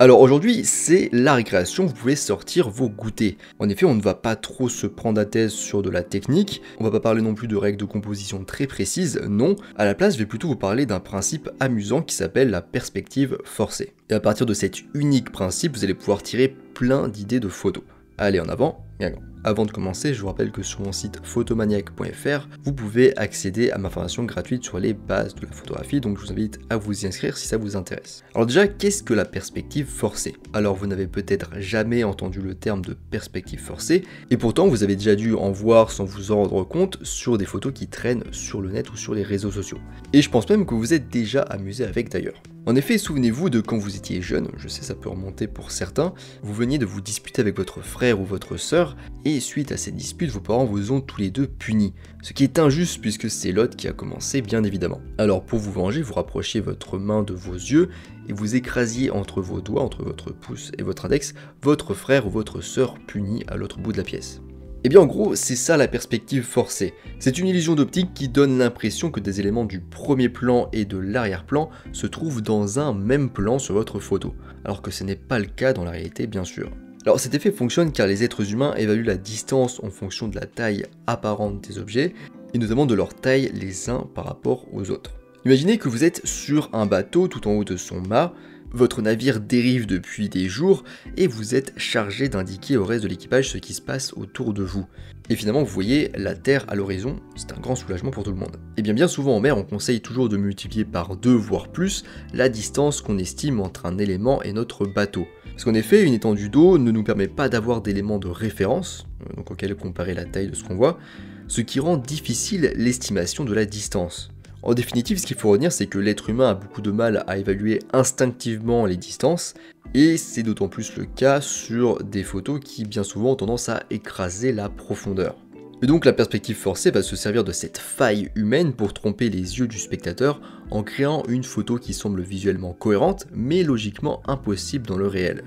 Alors aujourd'hui, c'est la récréation, vous pouvez sortir vos goûters. En effet, on ne va pas trop se prendre la tête sur de la technique, on va pas parler non plus de règles de composition très précises, non. À la place, je vais plutôt vous parler d'un principe amusant qui s'appelle la perspective forcée. Et à partir de cet unique principe, vous allez pouvoir tirer plein d'idées de photos. Allez, en avant, bien grand. Avant de commencer, je vous rappelle que sur mon site photomaniac.fr, vous pouvez accéder à ma formation gratuite sur les bases de la photographie, donc je vous invite à vous y inscrire si ça vous intéresse. Alors déjà, qu'est-ce que la perspective forcée? Alors vous n'avez peut-être jamais entendu le terme de perspective forcée, et pourtant vous avez déjà dû en voir sans vous en rendre compte sur des photos qui traînent sur le net ou sur les réseaux sociaux. Et je pense même que vous êtes déjà amusé avec d'ailleurs. En effet, souvenez-vous de quand vous étiez jeune, je sais ça peut remonter pour certains, vous veniez de vous disputer avec votre frère ou votre sœur, et suite à cette dispute, vos parents vous ont tous les deux punis. Ce qui est injuste puisque c'est l'autre qui a commencé bien évidemment. Alors pour vous venger, vous rapprochiez votre main de vos yeux, et vous écrasiez entre vos doigts, entre votre pouce et votre index, votre frère ou votre sœur puni à l'autre bout de la pièce. Et bien en gros, c'est ça la perspective forcée. C'est une illusion d'optique qui donne l'impression que des éléments du premier plan et de l'arrière-plan se trouvent dans un même plan sur votre photo, alors que ce n'est pas le cas dans la réalité bien sûr. Alors cet effet fonctionne car les êtres humains évaluent la distance en fonction de la taille apparente des objets, et notamment de leur taille les uns par rapport aux autres. Imaginez que vous êtes sur un bateau tout en haut de son mât, votre navire dérive depuis des jours et vous êtes chargé d'indiquer au reste de l'équipage ce qui se passe autour de vous. Et finalement vous voyez la terre à l'horizon, c'est un grand soulagement pour tout le monde. Et bien souvent en mer on conseille toujours de multiplier par 2 voire plus la distance qu'on estime entre un élément et notre bateau. Parce qu'en effet une étendue d'eau ne nous permet pas d'avoir d'éléments de référence, donc auquel comparer la taille de ce qu'on voit, ce qui rend difficile l'estimation de la distance. En définitive, ce qu'il faut retenir, c'est que l'être humain a beaucoup de mal à évaluer instinctivement les distances, et c'est d'autant plus le cas sur des photos qui bien souvent ont tendance à écraser la profondeur. Et donc la perspective forcée va se servir de cette faille humaine pour tromper les yeux du spectateur en créant une photo qui semble visuellement cohérente, mais logiquement impossible dans le réel.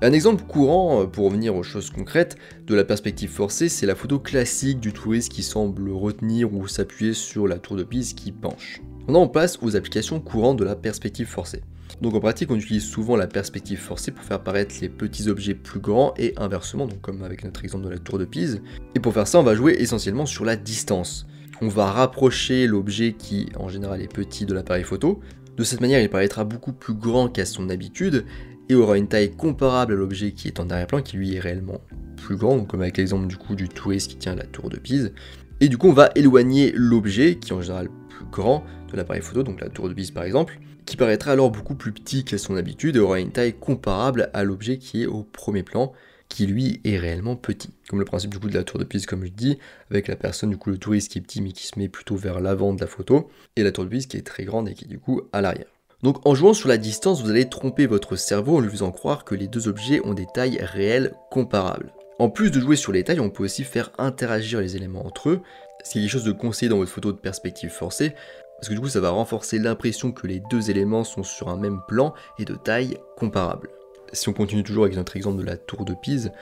Un exemple courant, pour revenir aux choses concrètes, de la perspective forcée, c'est la photo classique du touriste qui semble retenir ou s'appuyer sur la tour de Pise qui penche. Maintenant on passe aux applications courantes de la perspective forcée. Donc en pratique on utilise souvent la perspective forcée pour faire paraître les petits objets plus grands et inversement, donc comme avec notre exemple de la tour de Pise. Et pour faire ça on va jouer essentiellement sur la distance. On va rapprocher l'objet qui en général est petit de l'appareil photo. De cette manière il paraîtra beaucoup plus grand qu'à son habitude, et aura une taille comparable à l'objet qui est en arrière-plan, qui lui est réellement plus grand, donc comme avec l'exemple du coup du touriste qui tient la tour de Pise. Et du coup on va éloigner l'objet, qui est en général plus grand, de l'appareil photo, donc la tour de Pise par exemple, qui paraîtra alors beaucoup plus petit qu'à son habitude et aura une taille comparable à l'objet qui est au premier plan, qui lui est réellement petit. Comme le principe du coup de la tour de Pise comme je dis, avec la personne du coup le touriste qui est petit mais qui se met plutôt vers l'avant de la photo, et la tour de Pise qui est très grande et qui est du coup à l'arrière. Donc en jouant sur la distance, vous allez tromper votre cerveau en lui faisant croire que les deux objets ont des tailles réelles comparables. En plus de jouer sur les tailles, on peut aussi faire interagir les éléments entre eux, ce qui est quelque chose de conseillé dans votre photo de perspective forcée, parce que du coup ça va renforcer l'impression que les deux éléments sont sur un même plan et de taille comparable. Si on continue toujours avec notre exemple de la tour de Pise,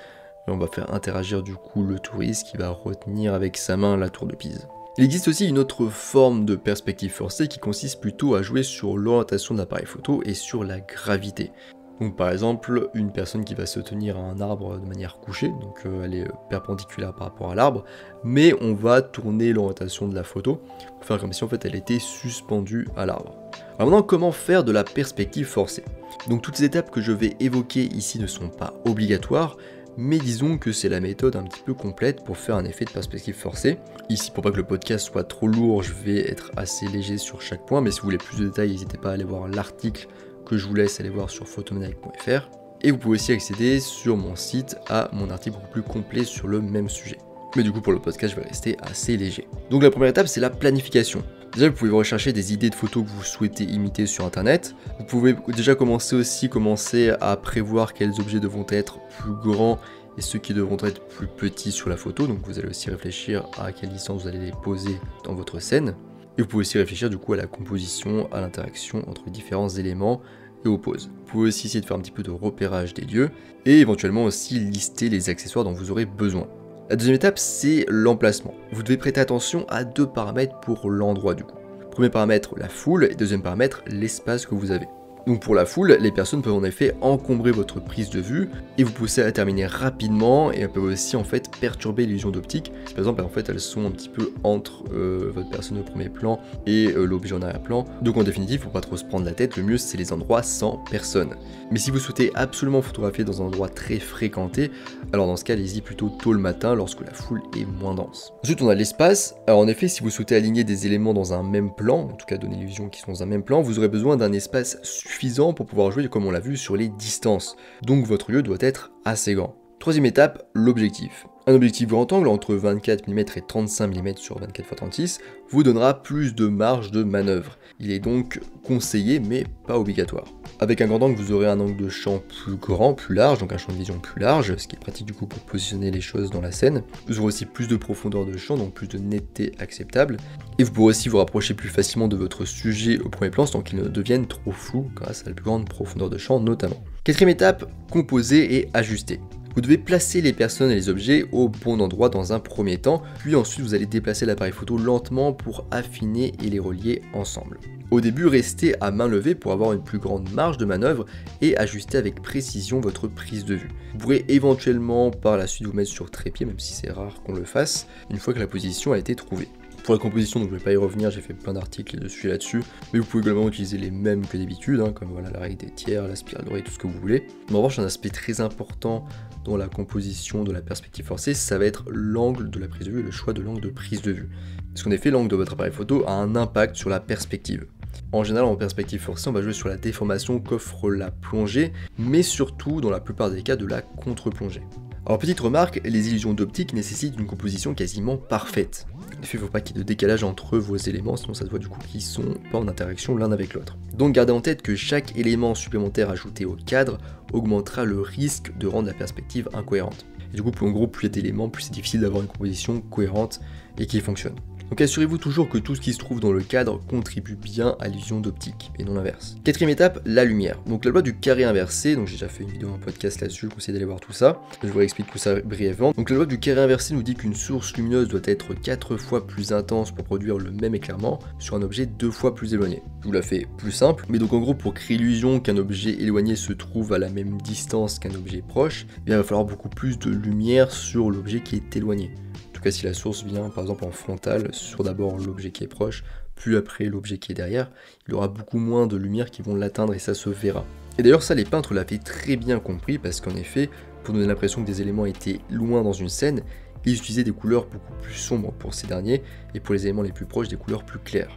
on va faire interagir du coup le touriste qui va retenir avec sa main la tour de Pise. Il existe aussi une autre forme de perspective forcée qui consiste plutôt à jouer sur l'orientation de l'appareil photo et sur la gravité. Donc par exemple, une personne qui va se tenir à un arbre de manière couchée, donc elle est perpendiculaire par rapport à l'arbre, mais on va tourner l'orientation de la photo pour faire comme si en fait elle était suspendue à l'arbre. Alors maintenant, comment faire de la perspective forcée? Donc toutes les étapes que je vais évoquer ici ne sont pas obligatoires, mais disons que c'est la méthode un petit peu complète pour faire un effet de perspective forcée. Ici, pour pas que le podcast soit trop lourd, je vais être assez léger sur chaque point, mais si vous voulez plus de détails, n'hésitez pas à aller voir l'article que je vous laisse aller voir sur photomaniac.fr. Et vous pouvez aussi accéder sur mon site à mon article beaucoup plus complet sur le même sujet. Mais du coup, pour le podcast, je vais rester assez léger. Donc la première étape, c'est la planification. Déjà, vous pouvez rechercher des idées de photos que vous souhaitez imiter sur internet. Vous pouvez déjà commencer à prévoir quels objets devront être plus grands et ceux qui devront être plus petits sur la photo. Donc vous allez aussi réfléchir à quelle distance vous allez les poser dans votre scène. Et vous pouvez aussi réfléchir du coup à la composition, à l'interaction entre différents éléments et aux poses. Vous pouvez aussi essayer de faire un petit peu de repérage des lieux et éventuellement aussi lister les accessoires dont vous aurez besoin. La deuxième étape, c'est l'emplacement. Vous devez prêter attention à deux paramètres pour l'endroit du coup. Premier paramètre, la foule, et deuxième paramètre, l'espace que vous avez. Donc pour la foule, les personnes peuvent en effet encombrer votre prise de vue et vous pousser à terminer rapidement, et elles peuvent aussi en fait perturber l'illusion d'optique. Si par exemple en fait elles sont un petit peu entre votre personne au premier plan et l'objet en arrière-plan. Donc en définitive, pour pas trop se prendre la tête, le mieux c'est les endroits sans personne. Mais si vous souhaitez absolument photographier dans un endroit très fréquenté, alors dans ce cas allez-y plutôt tôt le matin lorsque la foule est moins dense. Ensuite on a l'espace. Alors en effet, si vous souhaitez aligner des éléments dans un même plan, en tout cas donner l'illusion qu'ils sont dans un même plan, vous aurez besoin d'un espace suffisant pour pouvoir jouer comme on l'a vu sur les distances. Donc votre lieu doit être assez grand. Troisième étape, l'objectif. Un objectif grand angle entre 24 mm et 35 mm sur 24x36 vous donnera plus de marge de manœuvre. Il est donc conseillé mais pas obligatoire. Avec un grand angle, vous aurez un angle de champ plus grand, plus large, donc un champ de vision plus large, ce qui est pratique du coup pour positionner les choses dans la scène. Vous aurez aussi plus de profondeur de champ, donc plus de netteté acceptable. Et vous pourrez aussi vous rapprocher plus facilement de votre sujet au premier plan sans qu'il ne devienne trop flou grâce à la plus grande profondeur de champ notamment. Quatrième étape, composer et ajuster. Vous devez placer les personnes et les objets au bon endroit dans un premier temps, puis ensuite vous allez déplacer l'appareil photo lentement pour affiner et les relier ensemble. Au début, restez à main levée pour avoir une plus grande marge de manœuvre et ajuster avec précision votre prise de vue. Vous pourrez éventuellement par la suite vous mettre sur trépied, même si c'est rare qu'on le fasse, une fois que la position a été trouvée. Pour la composition, donc je ne vais pas y revenir, j'ai fait plein d'articles dessus là-dessus, mais vous pouvez également utiliser les mêmes que d'habitude, comme voilà, la règle des tiers, la spirale dorée, tout ce que vous voulez. Mais en revanche, un aspect très important dans la composition de la perspective forcée, ça va être l'angle de la prise de vue et le choix de l'angle de prise de vue. Parce qu'en effet, l'angle de votre appareil photo a un impact sur la perspective. En général, en perspective forcée, on va jouer sur la déformation qu'offre la plongée, mais surtout, dans la plupart des cas, de la contre-plongée. Alors petite remarque, les illusions d'optique nécessitent une composition quasiment parfaite. En effet, il ne faut pas qu'il y ait de décalage entre vos éléments, sinon ça se voit du coup qu'ils sont pas en interaction l'un avec l'autre. Donc gardez en tête que chaque élément supplémentaire ajouté au cadre augmentera le risque de rendre la perspective incohérente. Et du coup, en gros, plus il y a d'éléments, plus c'est difficile d'avoir une composition cohérente et qui fonctionne. Donc assurez-vous toujours que tout ce qui se trouve dans le cadre contribue bien à l'illusion d'optique, et non l'inverse. Quatrième étape, la lumière. Donc la loi du carré inversé, donc j'ai déjà fait une vidéo, un podcast là-dessus, je vous conseille d'aller voir tout ça. Je vous réexplique tout ça brièvement. Donc la loi du carré inversé nous dit qu'une source lumineuse doit être 4 fois plus intense pour produire le même éclairement sur un objet 2 fois plus éloigné. Je vous la fais plus simple, mais donc en gros pour créer l'illusion qu'un objet éloigné se trouve à la même distance qu'un objet proche, il va falloir beaucoup plus de lumière sur l'objet qui est éloigné. En tout cas, si la source vient par exemple en frontale sur d'abord l'objet qui est proche, puis après l'objet qui est derrière, il y aura beaucoup moins de lumière qui vont l'atteindre et ça se verra. Et d'ailleurs ça, les peintres l'avaient très bien compris parce qu'en effet, pour donner l'impression que des éléments étaient loin dans une scène, ils utilisaient des couleurs beaucoup plus sombres pour ces derniers et pour les éléments les plus proches des couleurs plus claires.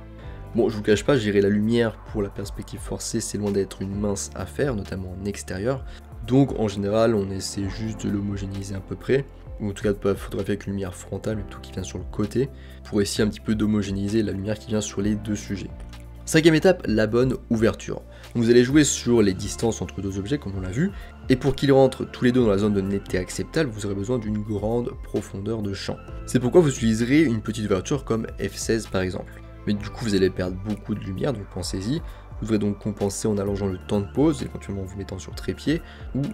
Bon, je vous cache pas, gérer la lumière pour la perspective forcée, c'est loin d'être une mince affaire, notamment en extérieur. Donc en général, on essaie juste de l'homogénéiser à peu près, ou en tout cas de ne pas photographier avec une lumière frontale, mais plutôt qui vient sur le côté, pour essayer un petit peu d'homogénéiser la lumière qui vient sur les deux sujets. Cinquième étape, la bonne ouverture. Donc vous allez jouer sur les distances entre deux objets, comme on l'a vu, et pour qu'ils rentrent tous les deux dans la zone de netteté acceptable, vous aurez besoin d'une grande profondeur de champ. C'est pourquoi vous utiliserez une petite ouverture comme f16 par exemple. Mais du coup vous allez perdre beaucoup de lumière, donc pensez-y. Vous devrez donc compenser en allongeant le temps de pause, éventuellement en vous mettant sur trépied,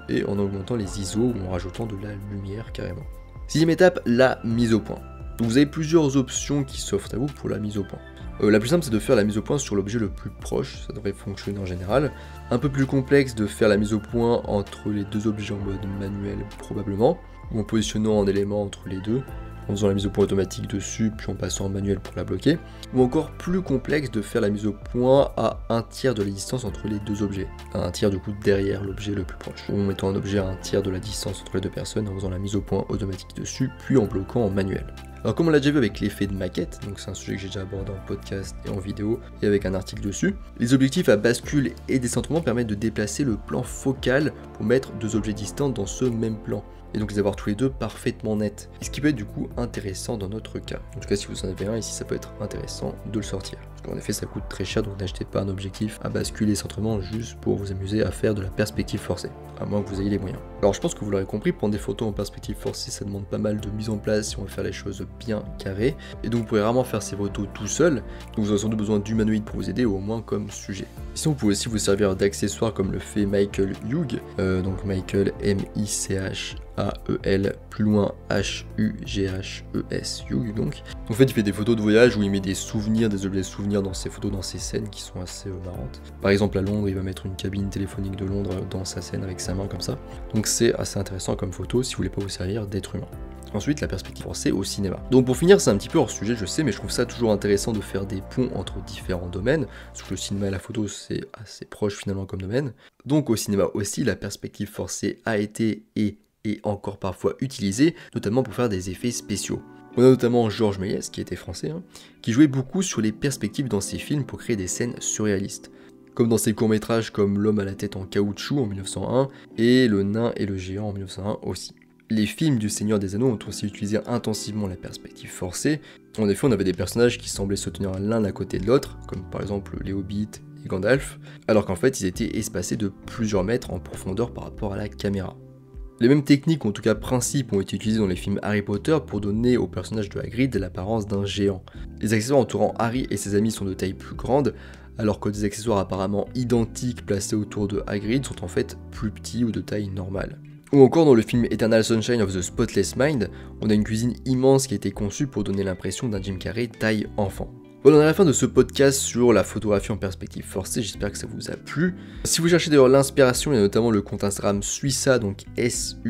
et en augmentant les ISO ou en rajoutant de la lumière carrément. Sixième étape, la mise au point. Donc vous avez plusieurs options qui s'offrent à vous pour la mise au point. La plus simple c'est de faire la mise au point sur l'objet le plus proche, ça devrait fonctionner en général. Un peu plus complexe de faire la mise au point entre les deux objets en mode manuel probablement, ou en positionnant un élément entre les deux, en faisant la mise au point automatique dessus puis en passant en manuel pour la bloquer, ou encore plus complexe de faire la mise au point à un tiers de la distance entre les deux objets, un tiers du coup derrière l'objet le plus proche, ou en mettant un objet à un tiers de la distance entre les deux personnes en faisant la mise au point automatique dessus puis en bloquant en manuel. Alors comme on l'a déjà vu avec l'effet de maquette, donc c'est un sujet que j'ai déjà abordé en podcast et en vidéo et avec un article dessus, les objectifs à bascule et décentrement permettent de déplacer le plan focal pour mettre deux objets distants dans ce même plan, et donc les avoir tous les deux parfaitement nets, et ce qui peut être du coup intéressant dans notre cas. En tout cas si vous en avez un ici, ça peut être intéressant de le sortir. Parce qu'en effet ça coûte très cher, donc n'achetez pas un objectif à bascule et centrement juste pour vous amuser à faire de la perspective forcée, à moins que vous ayez les moyens. Alors je pense que vous l'aurez compris, prendre des photos en perspective forcée ça demande pas mal de mise en place si on veut faire les choses bien carrées, et donc vous pouvez rarement faire ces photos tout seul, donc vous aurez sans doute besoin d'humanoïdes pour vous aider, ou au moins comme sujet. Sinon vous pouvez aussi vous servir d'accessoires comme le fait Michael Hughes, donc Michael M-I-C-H A-E-L, plus loin H-U-G-H-E-S, Hugh donc. En fait, il fait des photos de voyage où il met des souvenirs, des objets de souvenirs dans ses photos, dans ses scènes qui sont assez marrantes. Par exemple, à Londres, il va mettre une cabine téléphonique de Londres dans sa scène avec sa main comme ça. Donc c'est assez intéressant comme photo si vous voulez pas vous servir d'être humain. Ensuite, la perspective forcée au cinéma. Donc pour finir, c'est un petit peu hors sujet, je sais, mais je trouve ça toujours intéressant de faire des ponts entre différents domaines, parce que le cinéma et la photo, c'est assez proche finalement comme domaine. Donc au cinéma aussi, la perspective forcée a été et est encore parfois utilisée, notamment pour faire des effets spéciaux. On a notamment Georges Méliès, qui était français, qui jouait beaucoup sur les perspectives dans ses films pour créer des scènes surréalistes. Comme dans ses courts-métrages comme L'homme à la tête en caoutchouc en 1901 et Le nain et le géant en 1901 aussi. Les films du Seigneur des Anneaux ont aussi utilisé intensivement la perspective forcée. En effet, on avait des personnages qui semblaient se tenir l'un à côté de l'autre, comme par exemple les Hobbits et Gandalf, alors qu'en fait ils étaient espacés de plusieurs mètres en profondeur par rapport à la caméra. Les mêmes techniques, ou en tout cas principes, ont été utilisés dans les films Harry Potter pour donner au personnage de Hagrid l'apparence d'un géant. Les accessoires entourant Harry et ses amis sont de taille plus grande, alors que des accessoires apparemment identiques placés autour de Hagrid sont en fait plus petits ou de taille normale. Ou encore dans le film Eternal Sunshine of the Spotless Mind, on a une cuisine immense qui a été conçue pour donner l'impression d'un Jim Carrey taille enfant. Voilà, on est à la fin de ce podcast sur la photographie en perspective forcée, j'espère que ça vous a plu. Si vous cherchez d'ailleurs l'inspiration, il y a notamment le compte Instagram Suissa, donc S-U-I-S-S-A,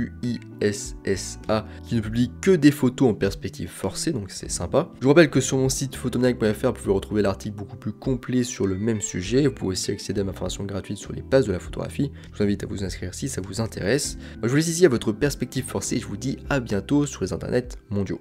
qui ne publie que des photos en perspective forcée, donc c'est sympa. Je vous rappelle que sur mon site photomaniac.fr, vous pouvez retrouver l'article beaucoup plus complet sur le même sujet. Vous pouvez aussi accéder à ma formation gratuite sur les bases de la photographie. Je vous invite à vous inscrire si ça vous intéresse. Je vous laisse ici à votre perspective forcée et je vous dis à bientôt sur les internets mondiaux.